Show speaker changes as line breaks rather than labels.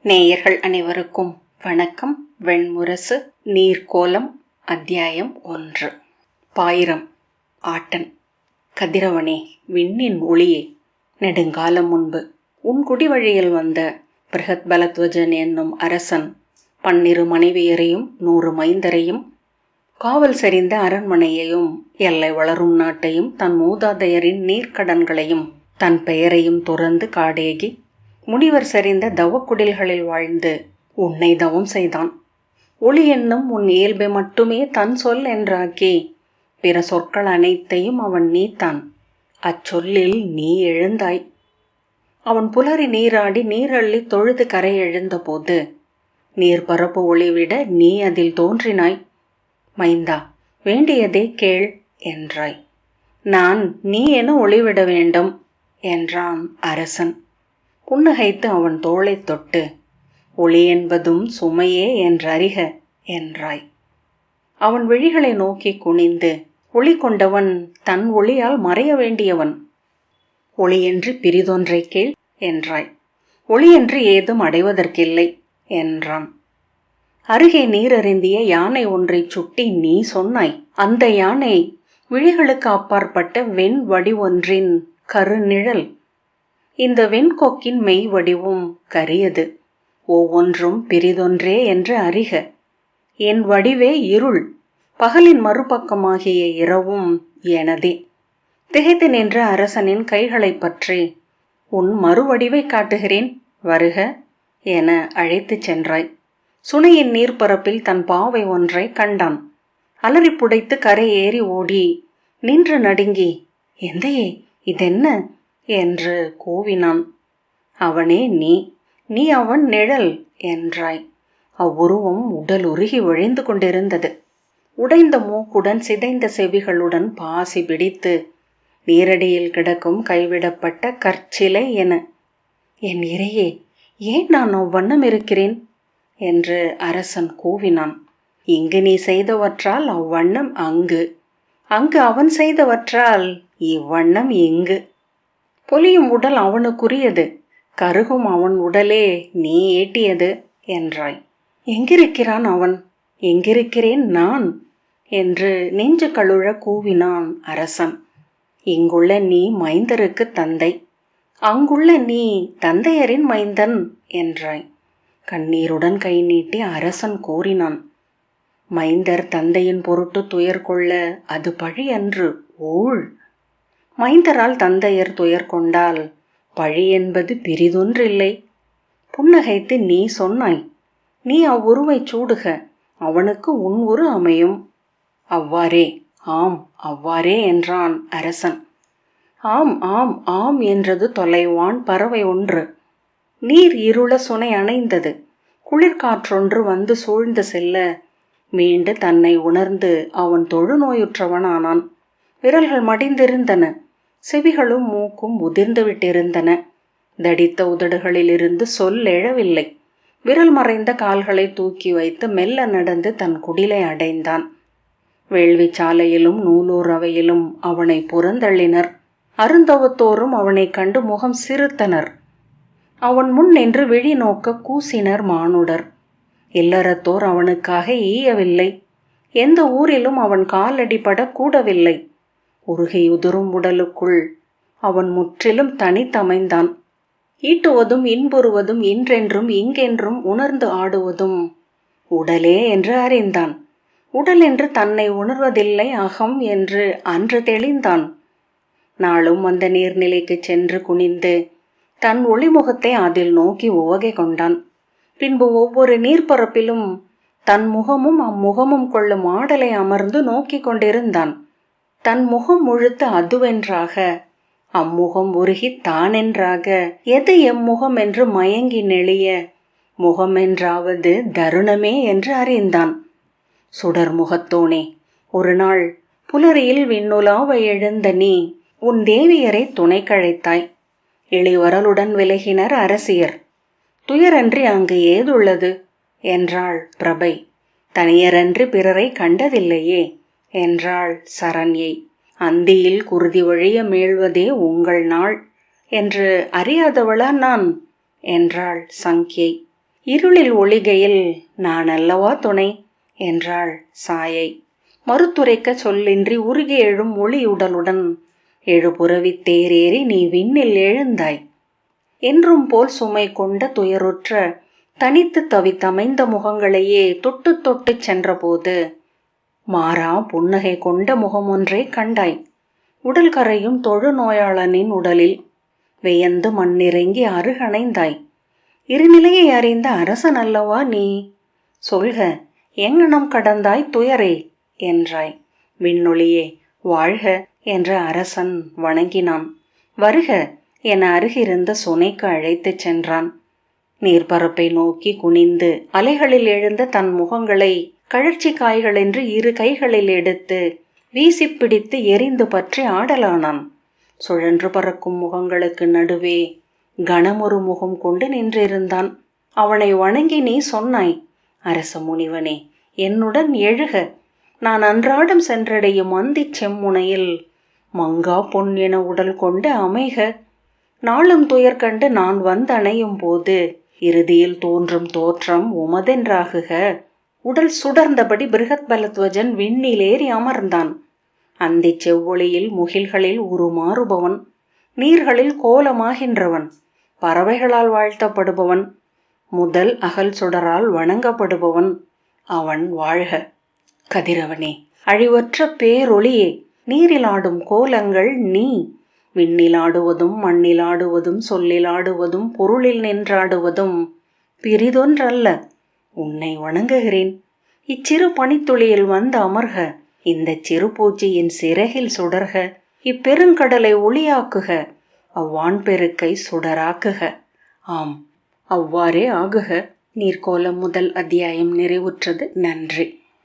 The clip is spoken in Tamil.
நேயர்கள் அனைவருக்கும் வணக்கம். வெண்முரசு நீர்க்கோலம் அத்தியாயம் 1. பாயிரம். ஆட்டன். கதிரவனே, விண்ணின் ஒளியே, நெடுங்காலம் முன்பு உன் குடிவழியில் வந்த பிருகத்பலத்வஜன் என்னும் அரசன் 12 மனைவியரையும் 100 மைந்தரையும், காவல் செறிந்த அரண்மனையையும், எல்லை வளரும் நாட்டையும், தன் மூதாதையரின் நீர்க்கடன்களையும், தன் பெயரையும் துறந்து காடேகி முனிவர் செறிந்த தவக்குடில்களில் வாழ்ந்து உன்னை தவம் செய்தான். ஒளி என்னும் உன் இயல்பை மட்டுமே தன் சொல் என்றாக்கி பிற சொற்கள் அனைத்தையும் அவன் நீத்தான். அச்சொல்லில் நீ எழுந்தாய். அவன் புலரி நீராடி நீரள்ளி தொழுது கரை எழுந்த போது நீர்பரப்பு ஒளிவிட நீ அதில் தோன்றினாய். மைந்தா, வேண்டியதை கேள் என்றாய். நான் நீ என ஒளிவிட வேண்டும் என்றான் அரசன். புன்னகைத்து அவன் தோளை தொட்டு, ஒளி என்பதும் சுமையே என்றறிக என்றாய். அவன் விழிகளை நோக்கி குனிந்து, ஒளி கொண்டவன் தன் ஒளியால் மறைய வேண்டியவன். ஒளியென்று பிரிதொன்றை கேள் என்றாய். ஒளியென்று ஏதும் அடைவதற்கில்லை என்றான். அருகே நீரருந்திய யானை ஒன்றை சுட்டி நீ சொன்னாய். அந்த யானை விழிகளுக்கு அப்பாற்பட்ட வெண் வடிவொன்றின் கருநிழல். இந்த வெண்கொக்கின் மெய் வடிவும் கரியது. ஒவ்வொன்றும் பிரிதொன்றே என்று அறிக. என் வடிவே இருள், பகலின் மறுபக்கமாகிய இரவும் எனதே. திகைத்து நின்ற அரசனின் கைகளை பற்றி, உன் மறுவடிவை காட்டுகிறேன், வருக என அழைத்துச் சென்றாய். சுனையின் நீர்ப்பரப்பில் தன் பாவை ஒன்றை கண்டான். அலறி புடைத்து கரை ஏறி ஓடி நின்று நடுங்கி, எந்தையே, இதென்ன என்று கூவினான். அவனே நீ அவன் நிழல் என்றாய். அவ்வுருவம் உடல் உருகி விழைந்து கொண்டிருந்தது. உடைந்த மூக்குடன் சிதைந்த செவிகளுடன் பாசி பிடித்து நீரடியில் கிடக்கும் கைவிடப்பட்ட கற்சிலை என. என் இறையே, ஏன் நான் அவ்வண்ணம் இருக்கிறேன் என்று அரசன் கூவினான். இங்கு நீ செய்தவற்றால் அவ்வண்ணம் அங்கு, அங்கு அவன் செய்தவற்றால் இவ்வண்ணம் இங்கு. பொலியும் உடல் அவனுக்குரியது, கருகும் அவன் உடலே நீ ஏட்டியது என்றாய். எங்கிருக்கிறான் அவன், எங்கிருக்கிறேன் நான் என்று நெஞ்சு கழுழ கூவினான் அரசன். இங்குள்ள நீ மைந்தருக்கு தந்தை, அங்குள்ள நீ தந்தையரின் மைந்தன் என்றாய். கண்ணீருடன் கை நீட்டி அரசன் கூறினான். மைந்தர் தந்தையின் பொருட்டு துயர் கொள்ள அது பழி அன்று, ஊழ். மைந்தரால் தந்தையர் துயர் கொண்டால் பழி என்பது பிரிதொன்றில்லை. புன்னகைத்து நீ சொன்னாய். நீ அவ்வுருவை சூடுக, அவனுக்கு உன் உரு அமையும். அவ்வாறே, ஆம் அவ்வாறே என்றான் அரசன். ஆம் ஆம் ஆம் என்றது தொலைவான் பறவை ஒன்று. நீர் இருள சுனை அணைந்தது. குளிர்காற்றொன்று வந்து சூழ்ந்து செல்ல மீண்டு தன்னை உணர்ந்து அவன் தொழுநோயுற்றவனானான். விரல்கள் மடிந்திருந்தன, செவிகளும் மூக்கும் உதிர்ந்து விட்டிருந்தன. தடித்த உதடுகளிலிருந்து சொல் எழவில்லை. விரல் மறைந்த கால்களை தூக்கி வைத்து மெல்ல நடந்து தன் குடிலை அடைந்தான். வேள்வி சாலையிலும் நூலூர் அவையிலும் அவனை புறந்தள்ளினர். அருந்தவத்தோரும் அவனை கண்டு முகம் சிறுத்தனர். அவன் முன் நின்று விழி நோக்க கூசினர் மானுடர். இல்லறத்தோர் அவனுக்காக ஈயவில்லை. எந்த ஊரிலும் அவன் காலடிபட கூடவில்லை. உருகியுதிரும் உடலுக்குள் அவன் முற்றிலும் தனித்தமைந்தான். ஈட்டுவதும் இன்புறுவதும் இன்றென்றும் இங்கென்றும் உணர்ந்து ஆடுவதும் உடலே என்று அறிந்தான். உடல் என்று தன்னை உணர்வதில்லை அகம் என்று அன்று தெளிந்தான். நாளும் அந்த நீர்நிலைக்கு சென்று குனிந்து தன் ஒளிமுகத்தை அதில் நோக்கி உவகை கொண்டான். பின்பு ஒவ்வொரு நீர்ப்பரப்பிலும் தன் முகமும் அம்முகமும் கொள்ளும் ஆடலை அமர்ந்து நோக்கி கொண்டிருந்தான். தன் முகம் முழுத்து அதுவென்றாக, அம்முகம் உருகி தானென்றாக, எது எம்முகம் என்று மயங்கி நெளிய முகமென்றாவது தருணமே என்று அறிந்தான். சுடர் முகத்தோனே, ஒரு நாள் புலரியில் விண்ணுலாவ எழுந்த நீ உன் தேவியரை துணை கழைத்தாய். இளிவரலுடன் விலகினர் அரசியர். துயரன்றி அங்கு ஏதுள்ளது என்றாள் பிரபை. தனியரன்றி பிறரை கண்டதில்லையே என்றாள் சரண்யை. அந்தியில் குருதி வழிய மீள்வதே உங்கள் நாள் என்று அறியாதவளா நான் என்றாள் சங்கியை. இருளில் ஒளிகையில் நான் அல்லவா துணை என்றாள் சாயை. மறுத்துரைக்க சொல்லின்றி உருகி எழும் ஒளியுடலுடன் எழுபுறவித் தேரேறி நீ விண்ணில் எழுந்தாய். என்றும் போல் சுமை கொண்ட துயருற்ற தனித்து தவித்தமைந்த முகங்களையே தொட்டு தொட்டு சென்றபோது மாறா புன்னகை கொண்ட முகமொன்றை கண்டாய். உடல் கரையும் தொழு நோயாளனின் உடலில் வியந்து மண்ணிறங்கி அருகணைந்தாய். இருநிலையை அறிந்த அரசன் அல்லவா நீ, சொல்க எங்கனம் கடந்தாய் துயரே என்றாய். விண்ணொளியே வாழ்க என்ற அரசன் வணங்கினான். வருக என அருகிருந்த சுனைக்கு அழைத்துச் சென்றான். நீர்பரப்பை நோக்கி குனிந்து அலைகளில் எழுந்த தன் முகங்களை கழற்சி காய்களென்று இரு கைகளில் எடுத்து வீசி பிடித்து எரிந்து பற்றி ஆடலானான். சுழன்று பறக்கும் முகங்களுக்கு நடுவே கனமொரு முகம் கொண்டு நின்றிருந்தான். அவனை வணங்கி நீ சொன்னாய், அரச முனிவனே, என்னுடன் எழுக. நான் அன்றாடம் சென்றடையும் அந்திச் செம்முனையில் மங்கா பொன் என உடல் கொண்டு அமைக. நாளும் துயர் கண்டு நான் வந்தணையும் போது இறுதியில் தோன்றும் தோற்றம் உமதென்றாகுக. உடல் சுடர்ந்தபடி பிருகத் பலத்வஜன் விண்ணிலேறி அமர்ந்தான். அந்திச் செவ்வொளியில் முகில்களில் உருமாறுபவன், நீர்களில் கோலமாகின்றவன், பறவைகளால் வாழ்த்தப்படுபவன், முதல் அகல் சுடரால் வணங்கப்படுபவன் அவன் வாழ்க. கதிரவனே, அழிவற்ற பேரொளியே, நீரிலாடும் கோலங்கள் நீ. விண்ணிலாடுவதும் மண்ணிலாடுவதும் சொல்லிலாடுவதும் பொருளில் நின்றாடுவதும் பிரிதொன்றல்ல. உன்னை வணங்குகிறேன். இச்சிறு பனித்துளியில் வந்து அமர்க. இந்த சிறு பூச்சியின் சிறகில் சுடர்க. இப்பெருங்கடலை ஒளியாக்குக. அவ்வான் பெருக்கை சுடராக்குக. ஆம், அவ்வாறே ஆகுக. நீர்க்கோலம் முதல் அத்தியாயம் நிறைவுற்றது. நன்றி.